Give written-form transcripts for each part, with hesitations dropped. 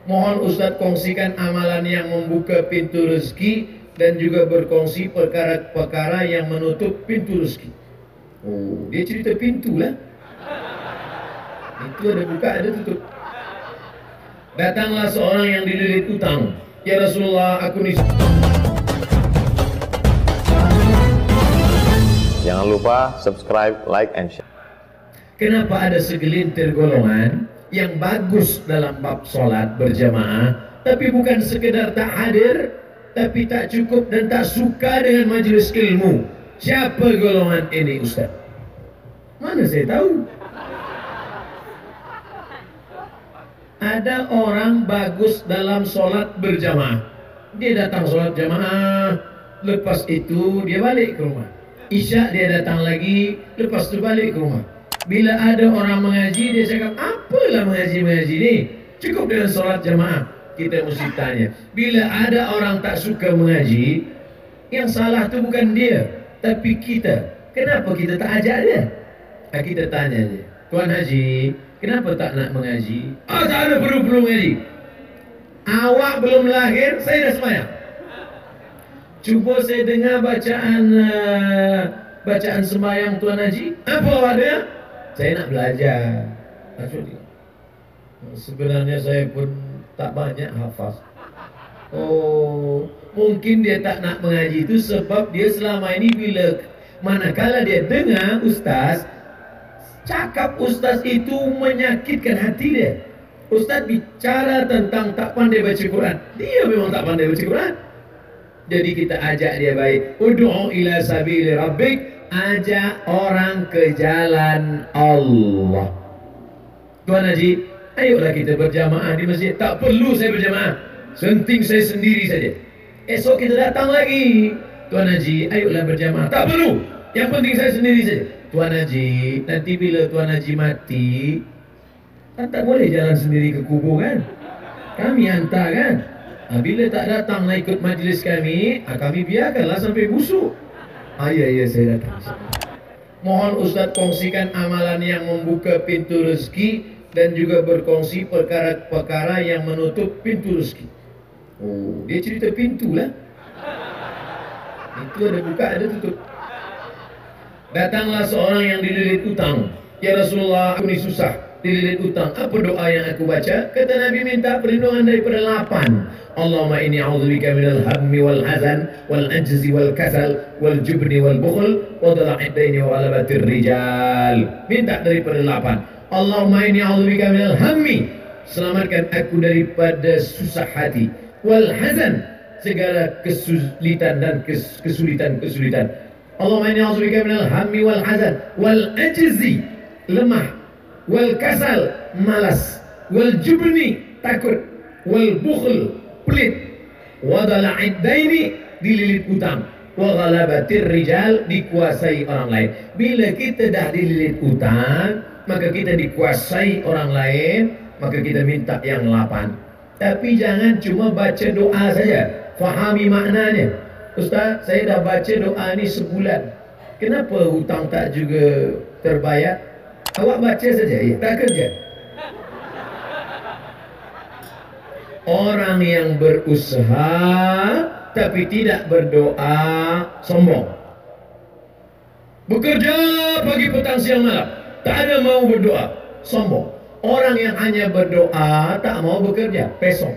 Mohon Ustadz kongsikan amalan yang membuka pintu rezeki dan juga berkongsi perkara-perkara yang menutup pintu rezeki. Oh, dia cerita pintu lah. Itu ada buka, ada tutup. Datanglah seorang yang dililit utang. Ya Rasulullah, aku nih. Jangan lupa subscribe, like, and share. Kenapa ada segelintir golongan yang bagus dalam bab sholat berjamaah, tapi bukan sekedar tak hadir, tapi tak cukup dan tak suka dengan majelis ilmu? Siapa golongan ini, Ustaz? Mana saya tahu? Ada orang bagus dalam sholat berjamaah. Dia datang sholat jamaah, lepas itu dia balik ke rumah. Isya dia datang lagi, lepas itu balik ke rumah. Bila ada orang mengaji, dia cakap, apalah mengaji-mengaji ni? Cukup dengan sholat jamaah. Kita mesti tanya. Bila ada orang tak suka mengaji, yang salah tu bukan dia, tapi kita. Kenapa kita tak ajak dia? Kita tanya dia, Tuan Haji, kenapa tak nak mengaji? Tak ada perlu mengaji. Awak belum lahir, saya dah sembahyang. Cuba saya dengar bacaan sembahyang Tuan Haji. Apa awak dia? Saya nak belajar. Sebenarnya saya pun tak banyak hafaz. Oh, mungkin dia tak nak mengaji itu sebab dia selama ini manakala dia dengar ustaz cakap, ustaz itu menyakitkan hati dia. Ustaz bicara tentang tak pandai baca Quran. Dia memang tak pandai baca Quran. Jadi kita ajak dia baik. Ud'u ila sabili rabbik. Ajak orang ke jalan Allah. Tuan Haji, ayolah kita berjamaah di masjid. Tak perlu saya berjamaah, senting saya sendiri saja. Esok kita datang lagi. Tuan Haji, ayolah berjamaah. Tak perlu, yang penting saya sendiri saja. Tuan Haji, nanti bila Tuan Haji mati, kan tak boleh jalan sendiri ke kubur kan? Kami hantar kan? Bila tak datang nak ikut majlis kami, kami biarkanlah sampai busuk. Ya, saya datang. Mohon Ustaz kongsikan amalan yang membuka pintu rezeki dan juga berkongsi perkara-perkara yang menutup pintu rezeki. Oh, dia cerita pintu lah. Itu ada buka, ada tutup. Datanglah seorang yang dililit utang. Ya Rasulullah, aku ni susah, dililit utang. Apa doa yang aku baca? Kata Nabi, minta perlindungan daripada 8. Allahumma inni a'udzubika minal hammi wal hazan wal ajzi wal kasal wal jubni wal bukhl wa dhala'id daini wa ghalabatir rijal. Minta daripada 8. Allahumma inni a'udzubika minal hammi, selamatkan aku daripada susah hati, wal hazan, segala kesulitan dan kesulitan. Allahumma inni a'udzubika minal hammi wal hazan wal ajzi, lemah, wal kasal, malas, wal jubni, takut, wal bukhl, pelit, wa dhala'id daini, dililit utang, wa ghalabatir rijal, dikuasai orang lain. Bila kita dah dililit utang, maka kita dikuasai orang lain, maka kita minta yang 8. Tapi jangan cuma baca doa saja, fahami maknanya. Ustaz, saya dah baca doa ni sebulan, kenapa hutang tak juga terbayar? Awak baca saja, tak kerja. Orang yang berusaha tapi tidak berdoa sombong. Bekerja pagi petang siang malam, tak ada mau berdoa, sombong. Orang yang hanya berdoa tak mau bekerja, pesong.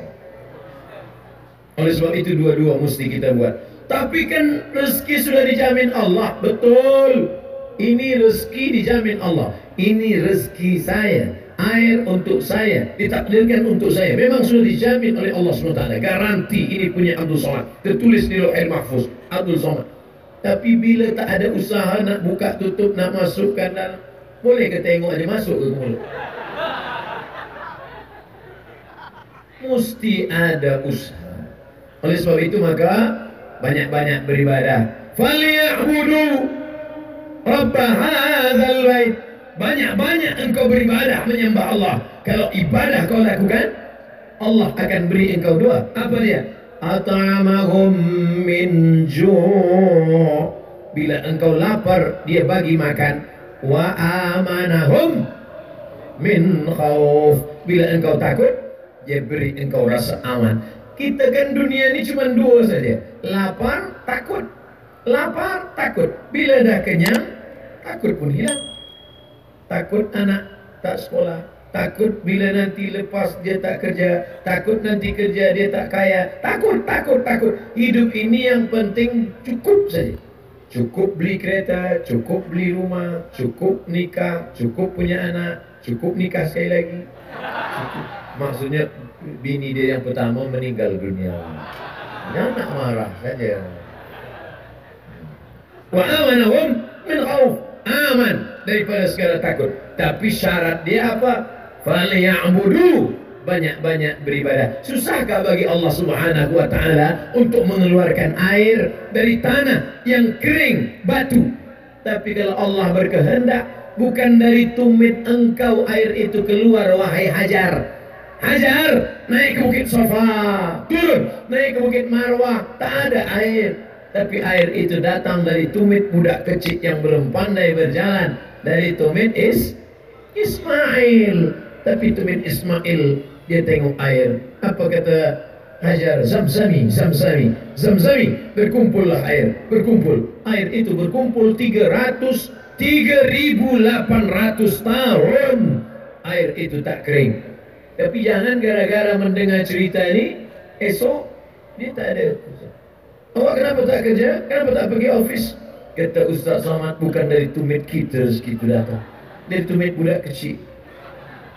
Oleh sebab itu dua-dua mesti kita buat. Tapi kan rezeki sudah dijamin Allah. Betul, ini rezeki dijamin Allah. Ini rezeki saya, air untuk saya, ditakdirkan untuk saya. Memang sudah dijamin oleh Allah SWT. Garanti ini punya Abdul Somad, tertulis di Lauhul Mahfuz, Abdul Somad. Tapi bila tak ada usaha nak buka tutup, nak masukkan dalam, boleh ke tengok dia masuk ke mulut? Mesti ada usaha. Oleh sebab itu maka banyak-banyak beribadah. Falyabudu rabb hadzal bait. Banyak-banyak engkau beribadah menyembah Allah. Kalau ibadah kau lakukan, Allah akan beri engkau doa. Apa dia? At'amahum min ju'. Bila engkau lapar, dia bagi makan. Wa amanahum min khauf. Bila engkau takut, dia beri engkau rasa aman. Kita kan dunia ini cuma dua saja. Lapar, takut. Lapar, takut. Bila dah kenyang, takut pun hilang. Takut anak tak sekolah. Takut bila nanti lepas dia tak kerja. Takut nanti kerja dia tak kaya. Takut. Hidup ini yang penting cukup saja. Cukup beli kereta, cukup beli rumah, cukup nikah, cukup punya anak, cukup nikah sekali lagi. Cukup. Maksudnya bini dia yang pertama meninggal dunia. Jangan nak marah saja. Wa amanahum min khauf. Aman daripada segala takut. Tapi syarat dia apa? Falyabudu, banyak-banyak beribadah. Susahkah bagi Allah Subhanahu wa taala untuk mengeluarkan air dari tanah yang kering, batu? Tapi kalau Allah berkehendak, bukan dari tumit engkau air itu keluar, wahai Hajar. Hajar, naik ke Bukit Safa, turun, naik ke Bukit Marwah, tak ada air. Tapi air itu datang dari tumit budak kecil yang belum pandai berjalan. Dari tumit Ismail. Tapi tumit Ismail, dia tengok air. Apa kata Hajar? Zamzami. Berkumpullah air. Berkumpul. Air itu berkumpul 3.800 tahun. Air itu tak kering. Tapi jangan gara-gara mendengar cerita ini, esok dia tak ada. Awak kenapa tak kerja? Kenapa tak pergi office? Kata Ustaz Somad, bukan dari tumit kita segitu datang. Dari tumit budak kecil.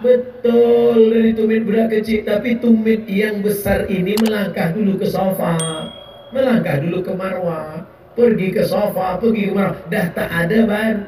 Betul, dari tumit budak kecil. Tapi tumit yang besar ini melangkah dulu ke Safa, melangkah dulu ke Marwah, pergi ke Safa, pergi ke Marwah. Dah tak ada ban.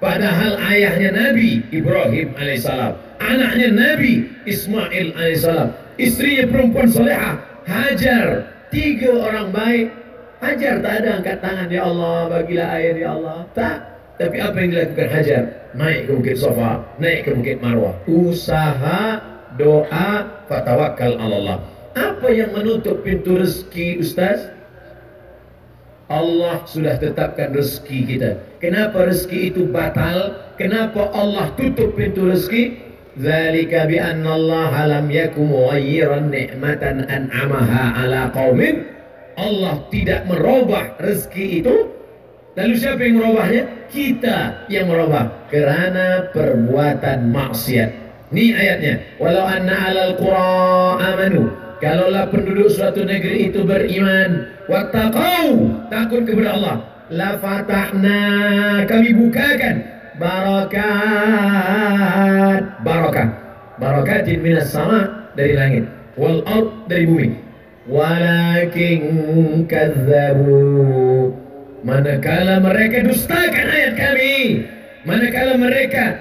Padahal ayahnya Nabi Ibrahim alaihissalam, anaknya Nabi Ismail alaihissalam, istrinya perempuan salehah Hajar, 3 orang baik. Hajar tak ada angkat tangan, ya Allah bagilah air ya Allah, tak. Tapi apa yang dilakukan Hajar? Naik ke Bukit Safa, naik ke Bukit Marwah. Usaha, doa, fatawakkal Allah. Apa yang menutup pintu rezeki, Ustaz? Allah sudah tetapkan rezeki kita. Kenapa rezeki itu batal? Kenapa Allah tutup pintu rezeki? Dzalika bi anna Allah lam yakum mughayyiran ni'matan an'amaha ala qaumin. Allah tidak merubah rezeki itu. Lalu siapa yang merubahnya? Kita yang merubah kerana perbuatan maksiat. Ini ayatnya. Walau anna 'alal qura amanu. Kalaulah penduduk suatu negeri itu beriman, wattaqau, takut kepada Allah, la fatahna, kami bukakan barakatin minas sama, dari langit, wal ard, dari bumi. Walakin kazzabu, manakala mereka dustakan ayat kami, manakala mereka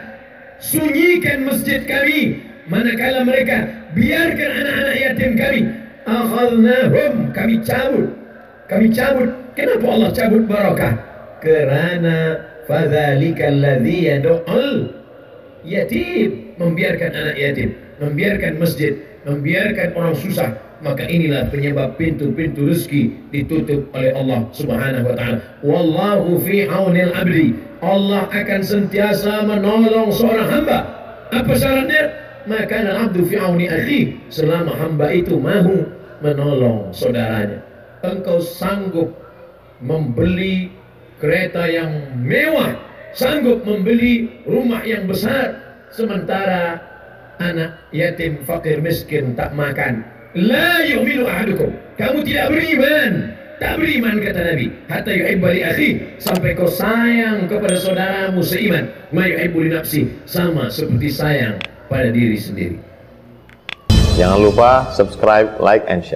sunyikan masjid kami, manakala mereka biarkan anak-anak yatim kami, akhadnahum, kami cabut. Kenapa Allah cabut barakah? Kerana fadzalikal ladzi yad'ul yatim, membiarkan anak yatim, membiarkan masjid, membiarkan orang susah. Maka inilah penyebab pintu-pintu rezeki ditutup oleh Allah Subhanahu wa taala. Wallahu fi aunil abdi. Allah akan sentiasa menolong seorang hamba. Apa syaratnya? Maka al-abdu fi auni akhi, selama hamba itu mahu menolong saudaranya. Engkau sanggup membeli kereta yang mewah, sanggup membeli rumah yang besar, sementara anak yatim fakir miskin tak makan. La yu'minu ahadukum, kamu tidak beriman. Tak beriman kata Nabi, hatta yuhibba li akhi, sampai kau sayang kepada saudaramu seiman, ma yuhibbu li nafsi, sama seperti sayang pada diri sendiri. Jangan lupa subscribe, like, and share.